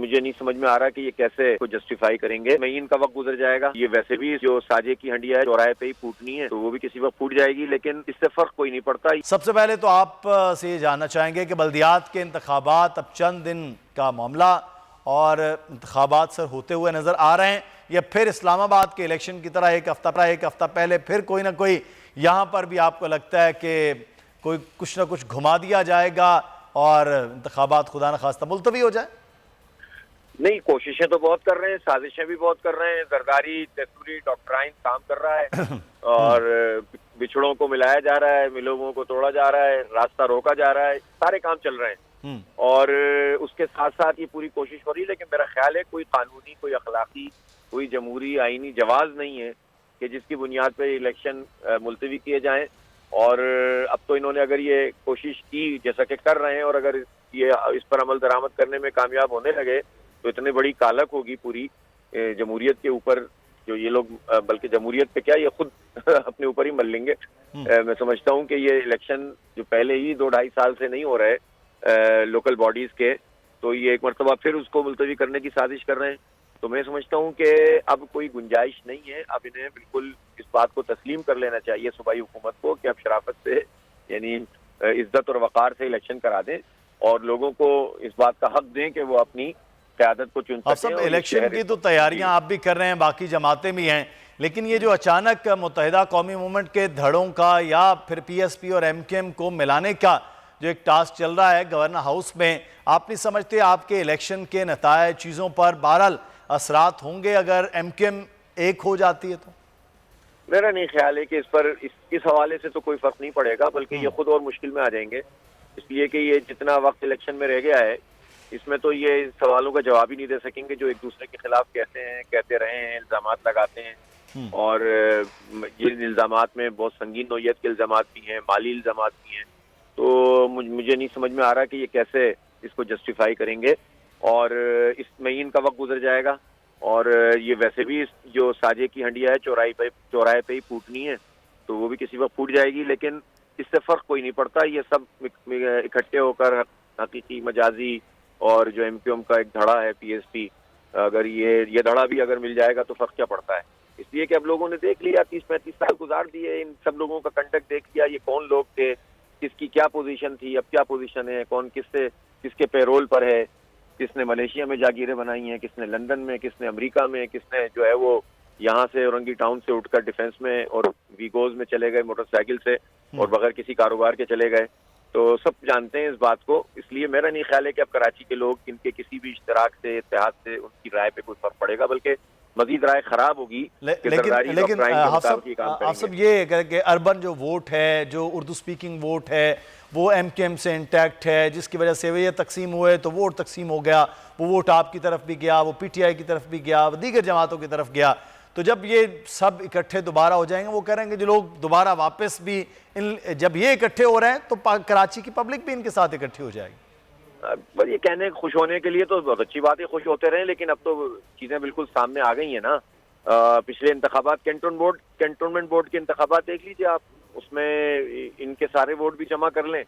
مجھے نہیں سمجھ میں آ رہا کہ یہ کیسے کو جسٹیفائی کریں گے. مہین کا وقت گزر جائے گا. یہ ویسے بھی جو ساجے کی ہنڈیا ہے چوراہے پہ ہی پھوٹنی ہے تو وہ بھی کسی وقت پھوٹ جائے گی, لیکن اس سے فرق کوئی نہیں پڑتا. سب سے پہلے تو آپ سے یہ جاننا چاہیں گے کہ بلدیات کے انتخابات اب چند دن کا معاملہ اور انتخابات سر ہوتے ہوئے نظر آ رہے ہیں, یا پھر اسلام آباد کے الیکشن کی طرح ایک ہفتہ پہلے پھر کوئی نہ کوئی یہاں پر بھی آپ کو لگتا ہے کہ کوئی کچھ نہ کچھ گھما دیا جائے گا اور انتخابات خدا نخواستہ ملتوی ہو جائے؟ نہیں, کوششیں تو بہت کر رہے ہیں, سازشیں بھی بہت کر رہے ہیں. زرداری دستوری ڈاکٹرائن کام کر رہا ہے اور بچھڑوں کو ملایا جا رہا ہے, ملوگوں کو توڑا جا رہا ہے, راستہ روکا جا رہا ہے, سارے کام چل رہے ہیں. اور اس کے ساتھ ساتھ یہ پوری کوشش ہو رہی ہے, لیکن میرا خیال ہے کوئی قانونی, کوئی اخلاقی, کوئی جمہوری آئینی جواز نہیں ہے کہ جس کی بنیاد پہ الیکشن ملتوی کیے جائیں. اور اب تو انہوں نے اگر یہ کوشش کی جیسا کہ کر رہے ہیں, اور اگر یہ اس پر عمل درآمد کرنے میں کامیاب ہونے لگے تو اتنی بڑی کالک ہوگی پوری جمہوریت کے اوپر, جو یہ لوگ بلکہ جمہوریت پہ کیا یہ خود اپنے اوپر ہی مل لیں گے. میں سمجھتا ہوں کہ یہ الیکشن جو پہلے ہی 2-2.5 سال سے نہیں ہو رہے لوکل باڈیز کے, تو یہ ایک مرتبہ پھر اس کو ملتوی کرنے کی سازش کر رہے ہیں. تو میں سمجھتا ہوں کہ اب کوئی گنجائش نہیں ہے. اب انہیں بالکل اس بات کو تسلیم کر لینا چاہیے صوبائی حکومت کو کہ اب شرافت سے, یعنی عزت اور وقار سے الیکشن کرا دیں اور لوگوں کو اس بات کا حق دیں کہ وہ اپنی قیادت کو چن سکیں. اب سب الیکشن کی تو تیاریاں آپ بھی کر رہے ہیں, باقی جماعتیں بھی ہیں, لیکن یہ جو اچانک متحدہ قومی موومنٹ کے دھڑوں کا یا پھر پی ایس پی اور ایم کیو ایم کو ملانے کا جو ایک ٹاسک چل رہا ہے گورنر ہاؤس میں, آپ نہیں سمجھتے آپ کے الیکشن کے نتائج چیزوں پر بہرحال اثرات ہوں گے اگر ایم کیو ایم ایک ہو جاتی ہے تو؟ میرا نہیں خیال ہے کہ اس پر اس حوالے سے تو کوئی فرق نہیں پڑے گا, بلکہ یہ خود اور مشکل میں آ جائیں گے, اس لیے کہ یہ جتنا وقت الیکشن میں رہ گیا ہے اس میں تو یہ سوالوں کا جواب ہی نہیں دے سکیں گے جو ایک دوسرے کے خلاف کہتے رہے ہیں, الزامات لگاتے ہیں. اور یہ الزامات میں بہت سنگین نوعیت کے الزامات بھی ہیں, مالی الزامات بھی ہیں. تو مجھے نہیں سمجھ میں آ رہا کہ یہ کیسے اس کو جسٹیفائی کریں گے. اور اس مہین کا وقت گزر جائے گا, اور یہ ویسے بھی جو ساجے کی ہنڈیا ہے چوراہے پہ ہی پھوٹنی ہے تو وہ بھی کسی وقت پھوٹ جائے گی, لیکن اس سے فرق کوئی نہیں پڑتا. یہ سب اکٹھے ہو کر حقیقی مجازی اور جو ایم کیو ایم کا ایک دھڑا ہے پی ایس پی, اگر یہ دھڑا بھی اگر مل جائے گا تو فرق کیا پڑتا ہے. اس لیے کہ اب لوگوں نے دیکھ لیا, 30-35 سال گزار دیے, ان سب لوگوں کا کنڈکٹ دیکھ لیا, یہ کون لوگ تھے, کس کی کیا پوزیشن تھی, اب کیا پوزیشن ہے, کون کس کے پیرول پر ہے, کس نے ملیشیا میں جاگیریں بنائی ہیں, کس نے لندن میں, کس نے امریکہ میں, کس نے جو ہے وہ یہاں سے اورنگی ٹاؤن سے اٹھ کر ڈیفنس میں اور ویگوز میں چلے گئے موٹر سائیکل سے اور بغیر کسی کاروبار کے چلے گئے. تو سب جانتے ہیں اس بات کو. اس لیے میرا نہیں خیال ہے کہ اب کراچی کے لوگ ان کے کسی بھی اشتراک سے, اتحاد سے ان کی رائے پہ کوئی فرق پڑے گا, بلکہ مزید رائے خراب ہوگی. لیکن آپ سب یہ کہ اربن جو ووٹ ہے, جو اردو سپیکنگ ووٹ ہے, وہ ایم کیو ایم سے انٹیکٹ ہے, جس کی وجہ سے وہ یہ تقسیم ہوئے تو ووٹ تقسیم ہو گیا, وہ ووٹ آپ کی طرف بھی گیا, وہ پی ٹی آئی کی طرف بھی گیا, وہ دیگر جماعتوں کی طرف گیا. تو جب یہ سب اکٹھے دوبارہ ہو جائیں گے, وہ کریں گے جو لوگ دوبارہ واپس بھی جب یہ اکٹھے ہو رہے ہیں تو کراچی کی پبلک بھی ان کے ساتھ اکٹھی ہو جائے گی. بس یہ کہنے خوش ہونے کے لیے تو بہت اچھی بات ہے, خوش ہوتے رہیں, لیکن اب تو چیزیں بالکل سامنے آ گئی ہیں نا. پچھلے انتخابات کینٹونمنٹ بورڈ کے انتخابات دیکھ لیجیے آپ, اس میں ان کے سارے ووٹ بھی جمع کر لیں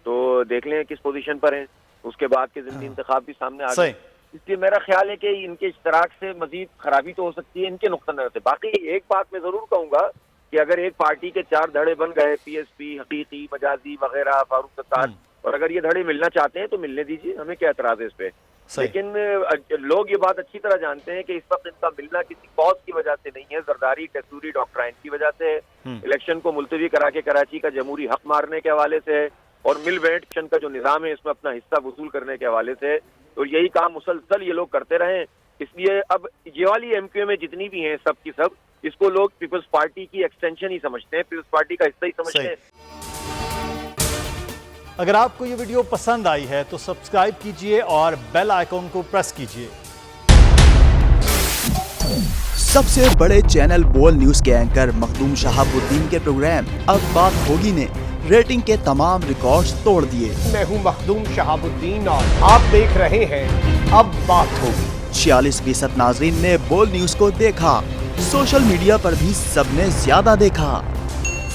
تو دیکھ لیں کس پوزیشن پر ہیں. اس کے بعد کے ضمنی انتخاب بھی سامنے آ گئے. اس لیے میرا خیال ہے کہ ان کے اشتراک سے مزید خرابی تو ہو سکتی ہے ان کے نقطہ نظر سے. باقی ایک بات میں ضرور کہوں گا کہ اگر ایک پارٹی کے 4 دھڑے بن گئے, پی ایس پی, حقیقی, مجازی وغیرہ, فاروق ستار, اور اگر یہ دھڑے ملنا چاہتے ہیں تو ملنے دیجیے, ہمیں کیا اعتراض ہے اس پہ. لیکن لوگ یہ بات اچھی طرح جانتے ہیں کہ اس وقت ان کا ملنا کسی کاز کی وجہ سے نہیں ہے, زرداری دستوری ڈاکٹرائن کی وجہ سے, الیکشن کو ملتوی کرا کے کراچی کا جمہوری حق مارنے کے حوالے سے, اور مل بیٹھ الیکشن کا جو نظام ہے اس میں اپنا حصہ وصول کرنے کے حوالے سے. تو یہی کام مسلسل یہ لوگ کرتے رہے. اس لیے اب یہ والی ایم کیو میں جتنی بھی ہیں سب کی سب, اس کو لوگ پیپلز پارٹی کی ایکسٹینشن ہی سمجھتے ہیں, پیپلز پارٹی کا حصہ ہی سمجھتے ہیں. اگر آپ کو یہ ویڈیو پسند آئی ہے تو سبسکرائب کیجئے اور بیل آئیکن کو پریس کیجئے. سب سے بڑے چینل بول نیوز کے اینکر مخدوم شہاب الدین کے پروگرام اب بات ہوگی نے ریٹنگ کے تمام ریکارڈز توڑ دیے. میں ہوں مخدوم شہاب الدین اور آپ دیکھ رہے ہیں اب بات ہوگی. 46% ناظرین نے بول نیوز کو دیکھا, سوشل میڈیا پر بھی سب نے زیادہ دیکھا.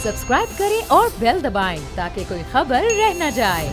سبسکرائب کریں اور بیل دبائیں تاکہ کوئی خبر رہ نہ جائے.